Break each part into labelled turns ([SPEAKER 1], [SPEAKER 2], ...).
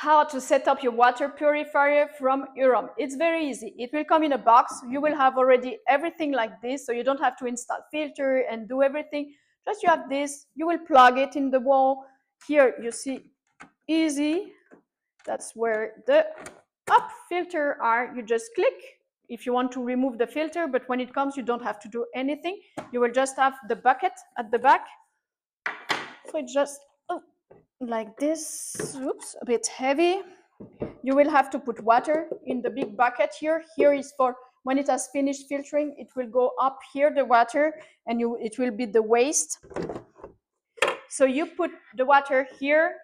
[SPEAKER 1] how to set up your water purifier from Hurom. It's very easy. It will come in a box. You will have already everything like this, so you don't have to install filter and do everything. Just you have this, you will plug it in the wall. Here you see, easy. That's where the up filter are. You just click if you want to remove the filter, but when it comes, you don't have to do anything. You will just have the bucket at the back. So it just, like this. Oops, a bit heavy. You will have to put water in the big bucket here. Here is for when it has finished filtering, it will go up here, the water, and it will be the waste. So you put the water here,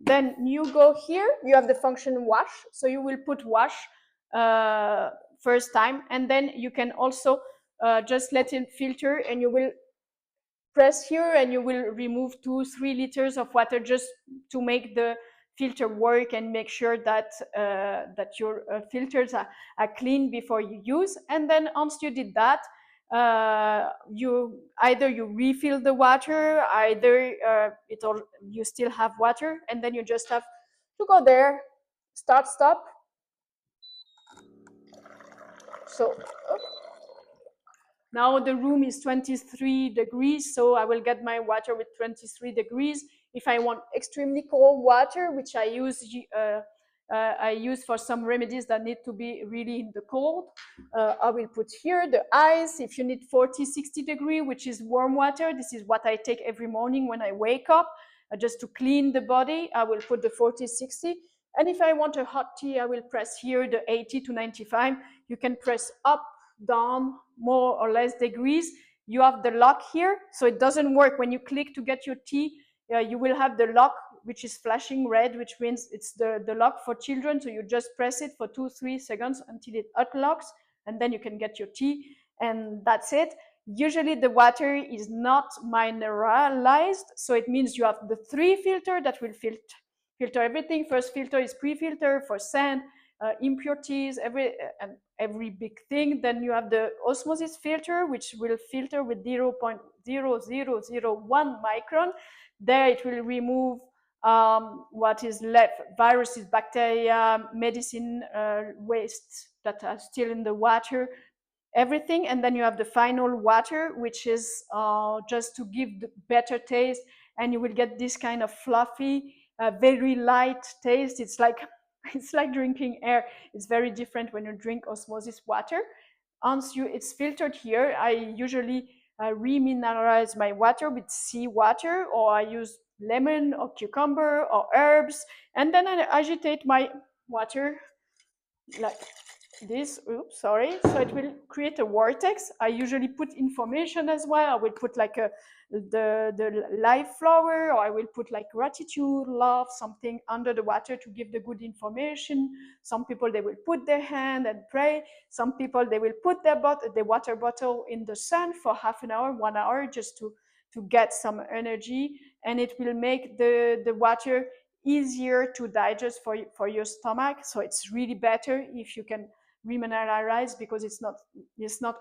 [SPEAKER 1] then you go here, you have the function wash. So you will put wash first time, and then you can also just let it filter, and you will press here and you will remove 2-3 liters of water just to make the filter work and make sure that that your filters are clean before you use. And then once you did that, you refill the water, either you still have water, and then you just have to go there, start, stop. So now the room is 23 degrees, so I will get my water with 23 degrees. If I want extremely cold water, which I use for some remedies that need to be really in the cold, I will put here the ice. If you need 40-60 degree, which is warm water, this is what I take every morning when I wake up, just to clean the body. I will put the 40-60. And if I want a hot tea, I will press here the 80-95. You can press up, down, more or less degrees. You have the lock here, so it doesn't work when you click to get your tea. You will have the lock which is flashing red, which means it's the lock for children. So you just press it for 2-3 seconds until it unlocks, and then you can get your tea, and that's it. Usually the water is not mineralized, so it means you have the 3 filter that will filter everything. First filter is pre-filter for sand, impurities, every big thing. Then you have the osmosis filter, which will filter with 0.0001 micron. There it will remove what is left, viruses, bacteria, medicine waste that are still in the water, everything. And then you have the final water, which is just to give the better taste, and you will get this kind of fluffy, very light taste. It's like drinking air. It's very different when you drink osmosis water. Once it's filtered here, I usually remineralize my water with seawater, or I use lemon or cucumber or herbs, and then I agitate my water like this. Oops, sorry. So it will create a vortex. I usually put information as well. I will put like the live flower, or I will put like gratitude, love, something under the water to give the good information. Some people, they will put their hand and pray. Some people, they will put the water bottle in the sun for half an hour, 1 hour, just to get some energy, and it will make the water easier to digest for your stomach. So it's really better if you can remineralize, because it's not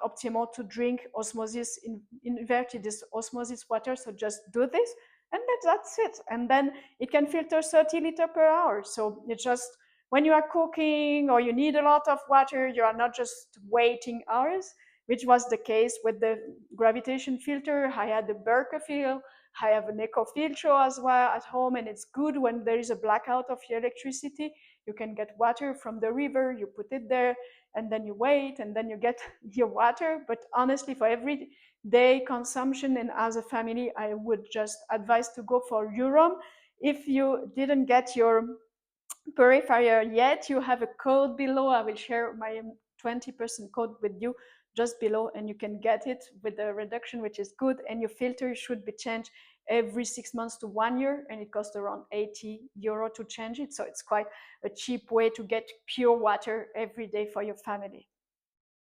[SPEAKER 1] optimal to drink osmosis inverted osmosis water. So just do this, and that's it. And then it can filter 30 liters per hour. So it's just when you are cooking or you need a lot of water, you are not just waiting hours, which was the case with the gravitation filter. I had the Berkefil, I have an eco-filter as well at home, and it's good when there is a blackout of your electricity. You can get water from the river, you put it there, and then you wait, and then you get your water. But honestly, for everyday consumption and as a family, I would just advise to go for Hurom. If you didn't get your purifier yet, you have a code below. I will share my 20% code with you just below, and you can get it with a reduction, which is good. And your filter should be changed every 6 months to 1 year, and it costs around €80 to change it. So it's quite a cheap way to get pure water every day for your family.